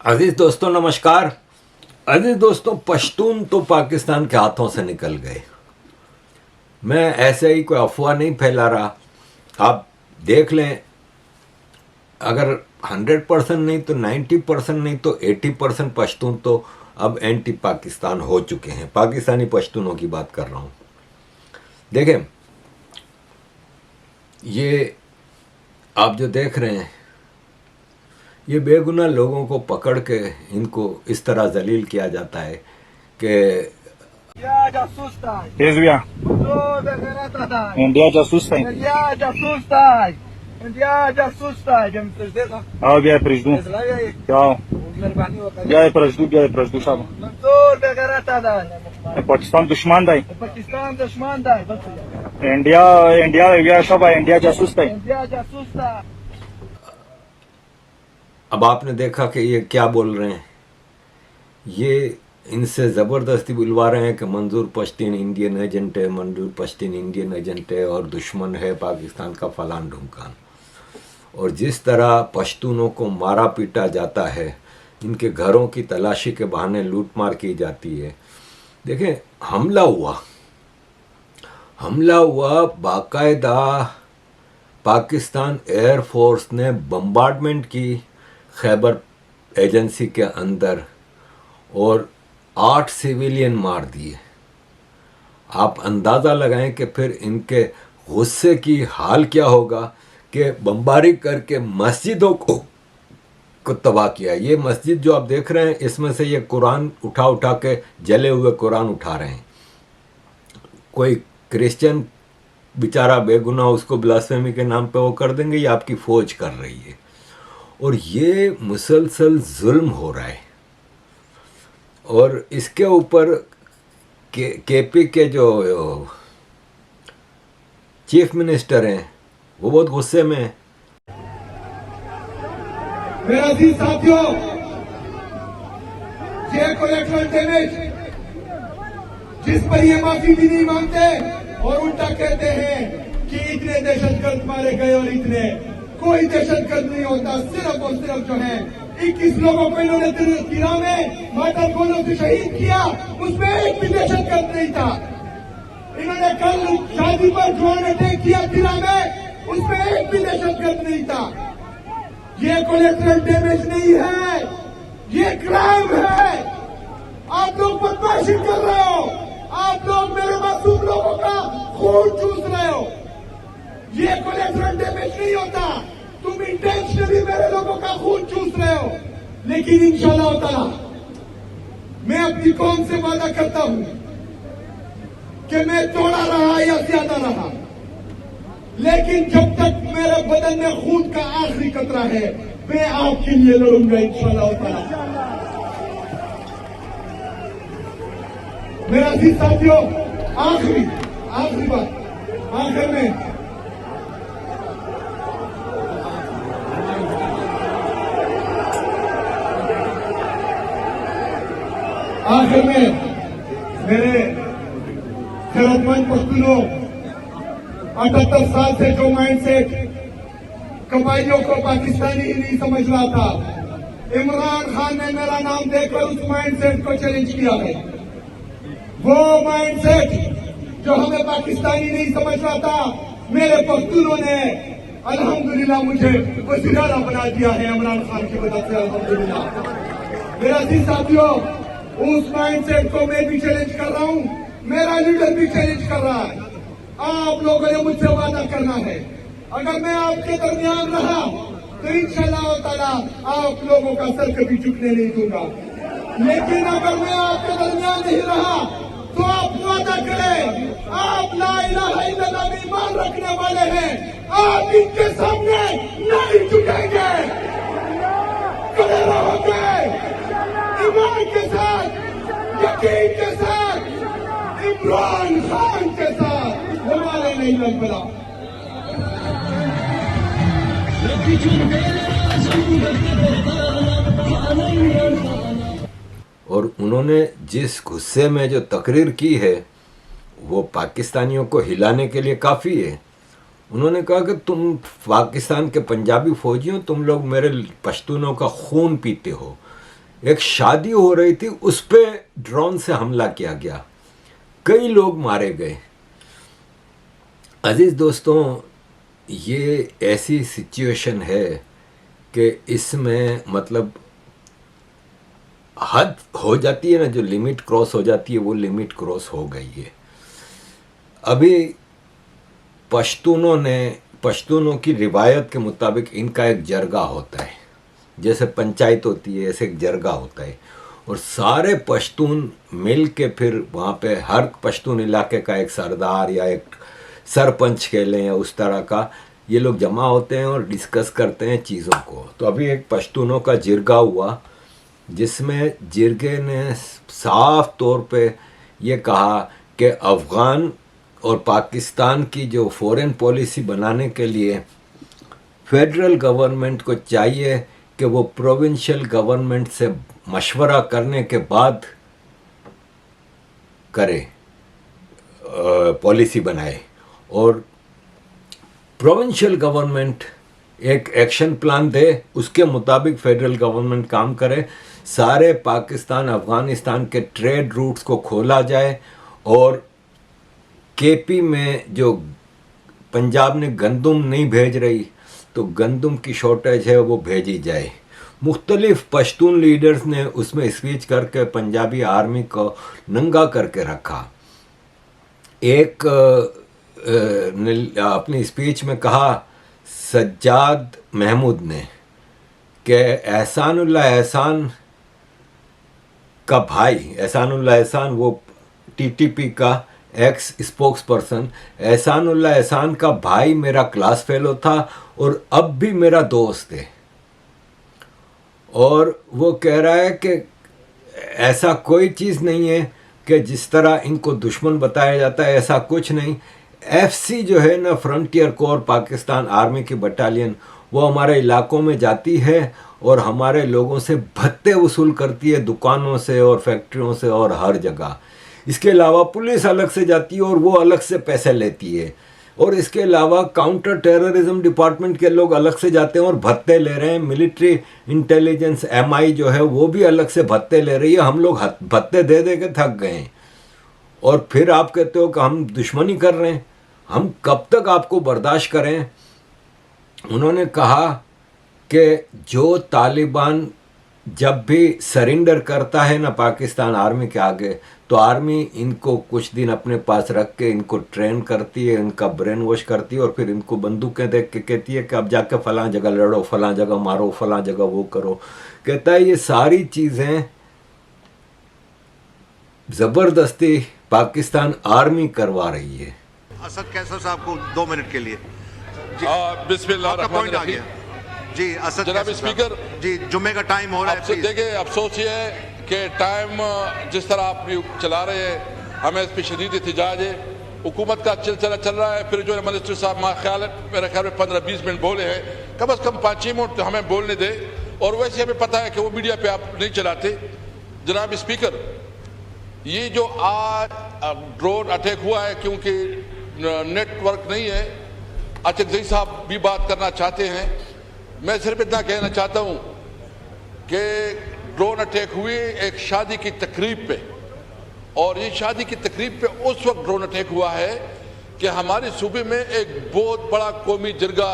عزیز دوستوں نمسکار. عزیز دوستوں, پشتون تو پاکستان کے ہاتھوں سے نکل گئے. میں ایسے ہی کوئی افواہ نہیں پھیلا رہا. آپ دیکھ لیں, اگر 100% نہیں تو 90% نہیں تو 80% پشتون تو اب اینٹی پاکستان ہو چکے ہیں. پاکستانی پشتونوں کی بات کر رہا ہوں. دیکھیں, یہ آپ جو دیکھ رہے ہیں, یہ بے گناہ لوگوں کو پکڑ کے ان کو اس طرح ذلیل کیا جاتا ہے کہ انڈیا جاسوس ہے. آو بیا پرزدو کیا بیا پرزدو صاحب پاکستان دشمن ہے. انڈیا سب انڈیا جاسوس ہے. اب آپ نے دیکھا کہ یہ کیا بول رہے ہیں. یہ ان سے زبردستی بلوا رہے ہیں کہ منظور پشتین انڈین ایجنٹ ہے, منظور پشتین انڈین ایجنٹ ہے اور دشمن ہے پاکستان کا فلان ڈھمکان. اور جس طرح پشتونوں کو مارا پیٹا جاتا ہے, ان کے گھروں کی تلاشی کے بہانے لوٹ مار کی جاتی ہے. دیکھیں, حملہ ہوا باقاعدہ. پاکستان ایئر فورس نے بمبارڈمنٹ کی خیبر ایجنسی کے اندر اور 8 سویلین مار دیے. آپ اندازہ لگائیں کہ پھر ان کے غصے کی حال کیا ہوگا کہ بمباری کر کے مسجدوں کو تباہ کیا. یہ مسجد جو آپ دیکھ رہے ہیں, اس میں سے یہ قرآن اٹھا کے جلے ہوئے قرآن اٹھا رہے ہیں. کوئی کرسچن بیچارہ بے گناہ اس کو بلاسفیمی کے نام پہ وہ کر دیں گے, یہ آپ کی فوج کر رہی ہے. اور یہ مسلسل ظلم ہو رہا ہے. اور اس کے اوپر کے پی کے جو چیف منسٹر ہیں وہ بہت غصے میں ہیں. میرا عزیز ساتھیوں, یہ کولیٹرل ڈیمیج جس پر یہ معافی بھی نہیں مانگتے اور الٹا کہتے ہیں کہ اتنے دہشت گرد مارے گئے اور اتنے, کوئی دہشت گرد نہیں ہوتا. صرف اور صرف جو ہے 21 لوگوں کو انہوں نے تیرا میں ماڈل گولوں سے شہید کیا, اس میں ایک بھی دہشت گرد نہیں تھا. انہوں نے کل شادی پر ڈرون اٹیک کیا تیرا میں, اس میں ایک بھی دہشت گرد نہیں تھا. یہ کولیٹرل ڈیمیج نہیں ہے, یہ کرائم ہے. آپ لوگ بدماشی کر رہے ہو, آپ لوگ میرے معصوم لوگوں کا خون چوس رہے ہو. یہ کولیٹرل ڈیمیج نہیں ہوتا, تم انٹینشنلی میرے لوگوں کا خون چوس رہے ہو. لیکن انشاءاللہ تعالی میں اپنی قوم سے وعدہ کرتا ہوں کہ میں توڑا رہا یا زیادہ رہا, لیکن جب تک میرے بدن میں خون کا آخری قطرہ ہے میں آپ کے لیے لڑوں گا انشاءاللہ تعالی. میرا عزیز ساتھیوں, آخری بات, آخر میں میرے خیرت مند پختونوں, 78 سال سے جو مائنڈ سیٹ قبائلیوں کو پاکستانی ہی نہیں سمجھ رہا تھا, عمران خان نے میرا نام دے کر اس مائنڈ سیٹ کو چیلنج کیا ہے. وہ مائنڈ سیٹ جو ہمیں پاکستانی نہیں سمجھ رہا تھا, میرے پختونوں نے الحمدللہ مجھے وزیر اعلیٰ بنا دیا ہے عمران خان کی مدد سے, الحمدللہ. میرا عزیز ساتھیوں, اس مائنڈ سیٹ کو میں بھی چیلنج کر رہا ہوں, میرا لیڈر بھی چیلنج کر رہا ہے. آپ لوگوں نے مجھ سے وعدہ کرنا ہے, اگر میں آپ کے درمیان رہا تو انشاءاللہ تعالی آپ لوگوں کا سر کبھی جھکنے نہیں دوں گا. لیکن اگر میں آپ کے درمیان نہیں رہا تو آپ وعدہ کریں, آپ لا الہ الا اللہ میں ایمان رکھنے والے ہیں, آپ ان کے سامنے نہیں جھکیں گے, کھڑے رہو گے ایمان کے ساتھ, یقین کے ساتھ, عمران خان کے ساتھ. ہمارے نہیں لگ بلا. اور انہوں نے جس غصے میں جو تقریر کی ہے وہ پاکستانیوں کو ہلانے کے لیے کافی ہے. انہوں نے کہا کہ تم پاکستان کے پنجابی فوجیوں, تم لوگ میرے پشتونوں کا خون پیتے ہو, ایک شادی ہو رہی تھی, اس پہ ڈرون سے حملہ کیا گیا, کئی لوگ مارے گئے. عزیز دوستوں, یہ ایسی سچویشن ہے کہ اس میں مطلب حد ہو جاتی ہے نا, جو لمٹ کراس ہو جاتی ہے وہ لمٹ کراس ہو گئی ہے. ابھی پشتونوں کی روایت کے مطابق ان کا ایک جرگہ ہوتا ہے, جیسے پنچایت ہوتی ہے ایسے ایک جرگہ ہوتا ہے, اور سارے پشتون مل کے پھر وہاں پہ ہر پشتون علاقے کا ایک سردار یا ایک سرپنچ کہہ لیں یا اس طرح کا, یہ لوگ جمع ہوتے ہیں اور ڈسکس کرتے ہیں چیزوں کو. تو ابھی ایک پشتونوں کا جرگہ ہوا جس میں جرگے نے صاف طور پہ یہ کہا کہ افغان اور پاکستان کی جو فورن پالیسی بنانے کے لیے فیڈرل گورنمنٹ کو چاہیے کہ وہ پروونشل گورنمنٹ سے مشورہ کرنے کے بعد کرے, پالیسی بنائے, اور پروونشل گورنمنٹ ایک ایکشن پلان دے, اس کے مطابق فیڈرل گورنمنٹ کام کرے. سارے پاکستان افغانستان کے ٹریڈ روٹس کو کھولا جائے, اور کے پی میں جو پنجاب نے گندم نہیں بھیج رہی تو گندم کی شارٹیج ہے وہ بھیجی جائے. مختلف پشتون لیڈرز نے اس میں اسپیچ کر کے پنجابی آرمی کو ننگا کر کے رکھا. ایک نے اپنی اسپیچ میں کہا سجاد محمود نے کہ احسان اللہ احسان کا بھائی, احسان اللہ احسان وہ ٹی ٹی پی کا ایکس اسپوکس پرسن, احسان اللہ احسان کا بھائی میرا کلاس فیلو تھا اور اب بھی میرا دوست ہے, اور وہ کہہ رہا ہے کہ ایسا کوئی چیز نہیں ہے کہ جس طرح ان کو دشمن بتایا جاتا ہے, ایسا کچھ نہیں. ایف سی جو ہے نا, فرنٹیئر کور پاکستان آرمی کی بٹالین, وہ ہمارے علاقوں میں جاتی ہے اور ہمارے لوگوں سے بھتے وصول کرتی ہے, دکانوں سے اور فیکٹریوں سے اور ہر جگہ. اس کے علاوہ پولیس الگ سے جاتی ہے اور وہ الگ سے پیسے لیتی ہے, اور اس کے علاوہ کاؤنٹر ٹیررزم ڈپارٹمنٹ کے لوگ الگ سے جاتے ہیں اور بھتے لے رہے ہیں. ملٹری انٹیلیجنس ایم آئی جو ہے وہ بھی الگ سے بھتے لے رہی ہے. ہم لوگ بھتے دے دے کے تھک گئے ہیں, اور پھر آپ کہتے ہو کہ ہم دشمنی کر رہے ہیں. ہم کب تک آپ کو برداشت کریں؟ انہوں نے کہا کہ جو طالبان جب بھی سرنڈر کرتا ہے نا پاکستان آرمی کے آگے, تو آرمی ان کو کچھ دن اپنے پاس رکھ کے ان کو ٹرین کرتی ہے, ان کا برین واش کرتی ہے, اور پھر ان کو بندوقیں دیکھ کے کہتی ہے کہ اب جا کے فلاں جگہ لڑو, فلاں جگہ مارو, فلاں جگہ وہ کرو. کہتا ہے یہ ساری چیزیں زبردستی پاکستان آرمی کروا رہی ہے. اسد کیسر صاحب کو 2 منٹ کے لیے. بسم اللہ الرحمن الرحیم. جی اسد جناب اسپیکر, جی جمعے کا ٹائم ہو رہا ہے, دیکھیں افسوس یہ ہے کہ ٹائم جس طرح آپ چلا رہے ہیں ہمیں اس پہ شدید احتجاج ہے. حکومت کا سلسلہ چل رہا ہے, پھر جو ہے منسٹر صاحب میرا خیال میں 15-20 منٹ بولے ہیں, کم از کم 5-6 منٹ ہمیں بولنے دے. اور ویسے ہمیں پتہ ہے کہ وہ میڈیا پہ آپ نہیں چلاتے. جناب اسپیکر, یہ جو آج ڈرون اٹیک ہوا ہے, کیونکہ نیٹ ورک نہیں ہے, اچھا صاحب بھی بات کرنا چاہتے ہیں. میں صرف اتنا کہنا چاہتا ہوں کہ ڈرون اٹیک ہوئے ایک شادی کی تقریب پہ, اور یہ شادی کی تقریب پہ اس وقت ڈرون اٹیک ہوا ہے کہ ہمارے صوبے میں ایک بہت بڑا قومی جرگہ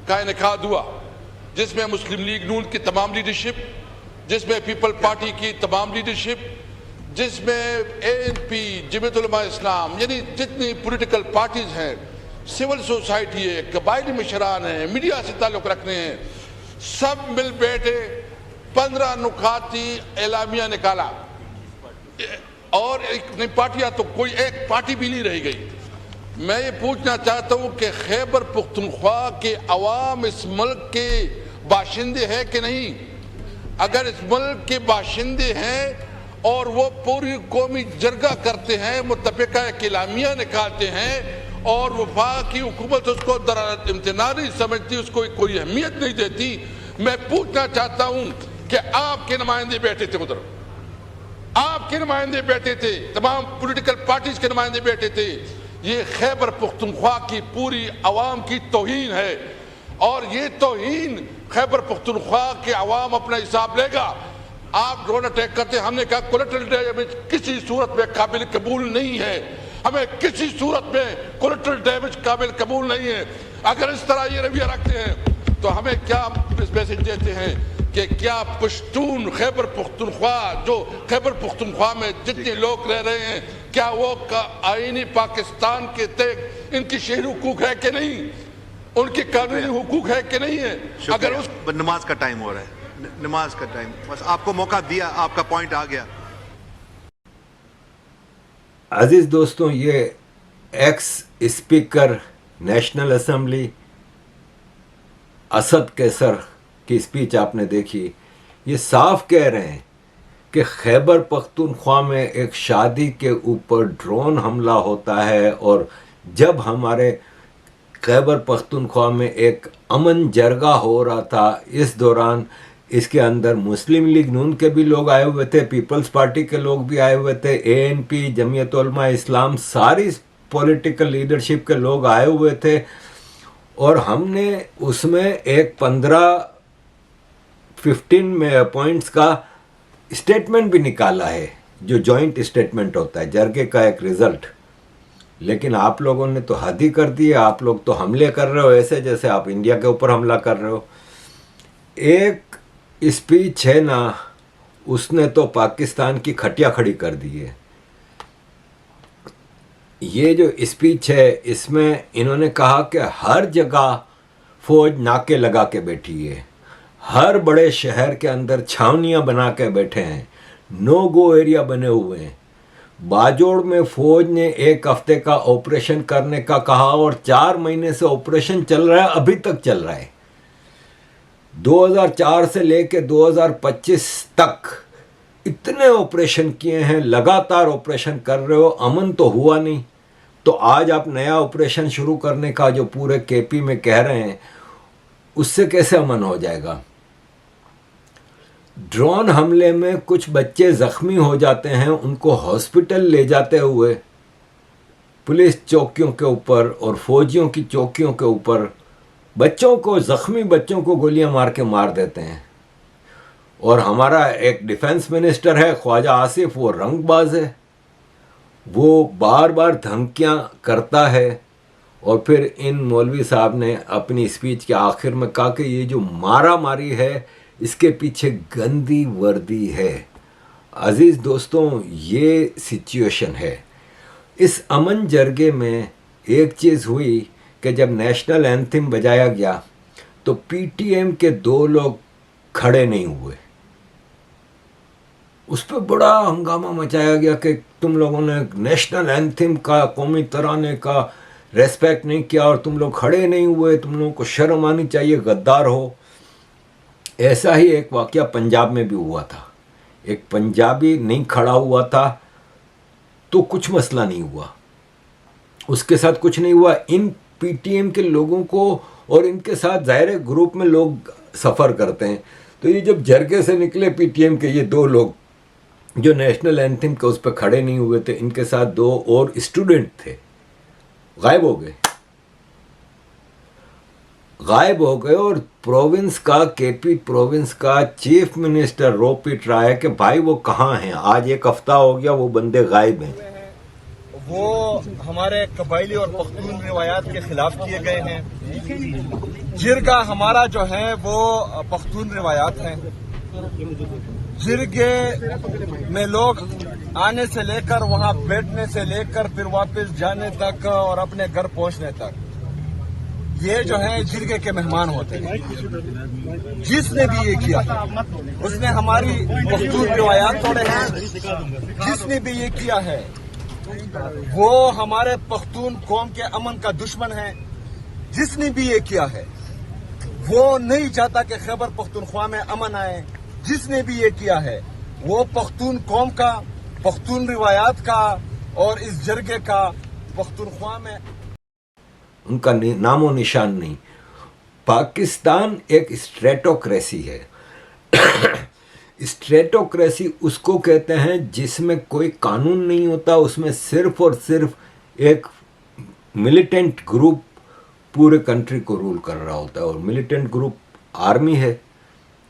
کا انعقاد ہوا, جس میں مسلم لیگ نون کی تمام لیڈرشپ, جس میں پیپل پارٹی کی تمام لیڈرشپ, جس میں اے این پی, جمعیت علماء اسلام, یعنی جتنی پولیٹیکل پارٹیز ہیں, سول سوسائٹی ہے, قبائلی مشران ہیں, میڈیا سے تعلق رکھنے ہیں, سب مل بیٹھے 15 نکاتی اعلامیہ نکالا, اور ایک پارٹیاں تو کوئی ایک پارٹی بھی نہیں رہ گئی. میں یہ پوچھنا چاہتا ہوں کہ خیبر پختونخوا کے عوام اس ملک کے باشندے ہیں کہ نہیں؟ اگر اس ملک کے باشندے ہیں اور وہ پوری قومی جرگہ کرتے ہیں, متفقہ ایک اعلامیہ نکالتے ہیں, اور وفاقی حکومت اس کو امتناع نہیں سمجھتی, اس کو کوئی اہمیت نہیں دیتی, میں پوچھنا چاہتا ہوں کہ آپ کے نمائندے بیٹھے تھے ادھر, آپ کے نمائندے بیٹھے تھے, تمام پولیٹیکل پارٹیز کے نمائندے بیٹھے تھے. یہ خیبر پختونخوا کی پوری عوام کی توہین ہے, اور یہ توہین خیبر پختونخوا کے عوام اپنا حساب لے گا. آپ ڈرون اٹیک کرتے ہیں. ہم نے کہا کولیٹرل ڈیمیج کسی صورت میں قابل قبول نہیں ہے, ہمیں کسی صورت میں کولیٹرل ڈیمیج قابل قبول نہیں ہے. اگر اس طرح یہ رویہ رکھتے ہیں تو ہمیں کیا میسج دیتے ہیں کہ کیا پشتون خیبر پختونخوا, جو خیبر پختونخوا میں جتنے لوگ رہ رہے ہیں, کیا وہ آئینی پاکستان کے تحت ان کی شہری حقوق ہے کہ نہیں, ان کی قانونی حقوق ہے کہ نہیں ہے؟ اگر اس نماز کا ٹائم ہو رہا ہے, نماز کا ٹائم, بس آپ کو موقع دیا, آپ کا پوائنٹ آ گیا. عزیز دوستوں, یہ x speaker national assembly Asad کیسر کی سپیچ آپ نے دیکھی. یہ صاف کہہ رہے ہیں کہ خیبر پختونخوا میں ایک شادی کے اوپر ڈرون حملہ ہوتا ہے, اور جب ہمارے خیبر پختونخوا میں ایک امن جرگہ ہو رہا تھا, اس دوران اس کے اندر مسلم لیگ نون کے بھی لوگ آئے ہوئے تھے, پیپلز پارٹی کے لوگ بھی آئے ہوئے تھے, ANP, جمعیت علماء اسلام, ساری پولیٹیکل لیڈرشپ کے لوگ آئے ہوئے تھے, اور ہم نے اس میں ایک 15 پوائنٹس کا اسٹیٹمنٹ بھی نکالا ہے, جو جوائنٹ اسٹیٹمنٹ ہوتا ہے جرگے کا ایک رزلٹ. لیکن آپ لوگوں نے تو حد ہی کر دی ہے, آپ لوگ تو حملے کر رہے ہو ایسے جیسے آپ انڈیا کے اوپر حملہ کر رہے ہو. ایک اسپیچ ہے نا, اس نے تو پاکستان کی کھٹیا کھڑی کر دی ہے. یہ جو اسپیچ ہے اس میں انہوں نے کہا کہ ہر جگہ فوج ناکے لگا کے بیٹھی ہے, ہر بڑے شہر کے اندر چھاونیاں بنا کے بیٹھے ہیں, نو گو ایریا بنے ہوئے ہیں. باجوڑ میں فوج نے 1 ہفتے کا آپریشن کرنے کا کہا, اور 4 مہینے سے آپریشن چل رہا ہے, ابھی تک چل رہا ہے. 2004 سے لے کے 2025 تک اتنے آپریشن کیے ہیں, لگاتار آپریشن کر رہے ہو, امن تو ہوا نہیں. تو آج آپ نیا آپریشن شروع کرنے کا جو پورے KP میں کہہ رہے ہیں, اس سے کیسے امن ہو جائے گا؟ ڈرون حملے میں کچھ بچے زخمی ہو جاتے ہیں, ان کو ہاسپٹل لے جاتے ہوئے پولیس چوکیوں کے اوپر اور فوجیوں کی چوکیوں کے اوپر بچوں کو, زخمی بچوں کو گولیاں مار کے مار دیتے ہیں. اور ہمارا ایک ڈیفنس منسٹر ہے خواجہ آصف, وہ رنگ باز ہے, وہ بار بار دھمکیاں کرتا ہے. اور پھر ان مولوی صاحب نے اپنی اسپیچ کے آخر میں کہا کہ یہ جو مارا ماری ہے اس کے پیچھے گندی وردی ہے. عزیز دوستوں, یہ سچویشن ہے. اس امن جرگے میں ایک چیز ہوئی کہ جب نیشنل اینتھم بجایا گیا تو PTM کے 2 لوگ کھڑے نہیں ہوئے. اس پہ بڑا ہنگامہ مچایا گیا کہ تم لوگوں نے نیشنل اینتھم کا, قومی ترانے کا ریسپیکٹ نہیں کیا, اور تم لوگ کھڑے نہیں ہوئے, تم لوگوں کو شرم آنی چاہیے, غدار ہو. ایسا ہی ایک واقعہ پنجاب میں بھی ہوا تھا. ایک پنجابی نہیں کھڑا ہوا تھا تو کچھ مسئلہ نہیں ہوا, اس کے ساتھ کچھ نہیں ہوا. ان PTM کے لوگوں کو, اور ان کے ساتھ ظاہر گروپ میں لوگ سفر کرتے ہیں, تو یہ جب جرگے سے نکلے PTM کے یہ 2 لوگ جو نیشنل اینتھم کے اس پہ کھڑے نہیں ہوئے تھے, ان کے ساتھ 2 اور اسٹوڈنٹ تھے, غائب ہو گئے. اور پروونس کا, KP پروونس کا چیف منسٹر رو پیٹ رہا ہے کہ بھائی وہ کہاں ہیں, آج 1 ہفتہ ہو گیا وہ بندے غائب ہیں. وہ ہمارے قبائلی اور پختون روایات کے خلاف کیے گئے ہیں. جرگہ ہمارا جو ہے وہ پختون روایات ہیں. جرگے میں لوگ آنے سے لے کر, وہاں بیٹھنے سے لے کر, پھر واپس جانے تک اور اپنے گھر پہنچنے تک, یہ جو ہے جرگے کے مہمان ہوتے ہیں. جس نے بھی یہ کیا اس نے ہماری پختون روایات توڑے ہیں. جس نے بھی یہ کیا ہے وہ ہمارے پختون قوم کے امن کا دشمن ہے. جس نے بھی یہ کیا ہے وہ نہیں چاہتا کہ خیبر پختونخوا میں امن آئے. جس نے بھی یہ کیا ہے وہ پختون قوم کا, پختون روایات کا اور اس جرگے کا پختونخوا میں ان کا نام و نشان نہیں. پاکستان ایک اسٹریٹوکریسی ہے. اسٹریٹوکریسی اس کو کہتے ہیں جس میں کوئی قانون نہیں ہوتا, اس میں صرف اور صرف ایک ملیٹنٹ گروپ پورے کنٹری کو رول کر رہا ہوتا ہے, اور ملیٹنٹ گروپ آرمی ہے,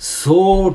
100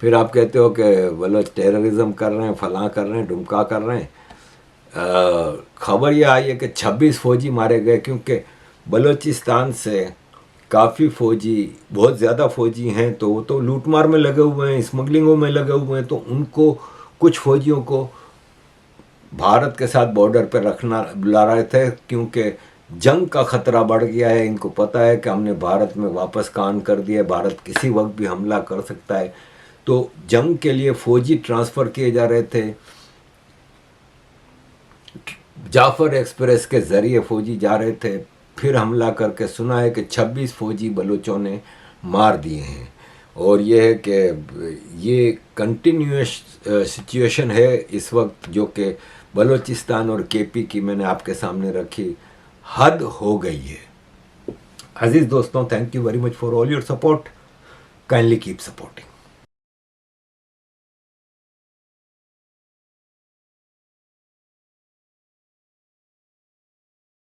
پھر آپ کہتے ہو کہ بلوچ ٹیررزم کر رہے ہیں، فلاں کر رہے ہیں، ڈمکا کر رہے ہیں. خبر یہ آئی ہے کہ 26 فوجی مارے گئے، کیونکہ بلوچستان سے کافی فوجی، بہت زیادہ فوجی ہیں، تو وہ تو لوٹ مار میں لگے ہوئے ہیں، اسمگلنگوں میں لگے ہوئے ہیں، تو ان کو کچھ فوجیوں کو بھارت کے ساتھ بارڈر پہ رکھنا بلا رہے تھے، کیونکہ جنگ کا خطرہ بڑھ گیا ہے. ان کو پتہ ہے کہ ہم نے بھارت میں واپس کان کر دیا ہے، بھارت کسی وقت بھی حملہ کر سکتا ہے. تو جنگ کے لیے فوجی ٹرانسفر کیے جا رہے تھے. جعفر ایکسپریس کے ذریعے فوجی جا رہے تھے. پھر حملہ کر کے سنا ہے کہ 26 فوجی بلوچوں نے مار دیے ہیں. اور یہ ہے کہ یہ کنٹینیوس سچویشن ہے اس وقت، جو کہ بلوچستان اور کے پی کی میں نے آپ کے سامنے رکھی. حد ہو گئی ہے. عزیز دوستوں، thank you very much for all your support. Kindly keep supporting.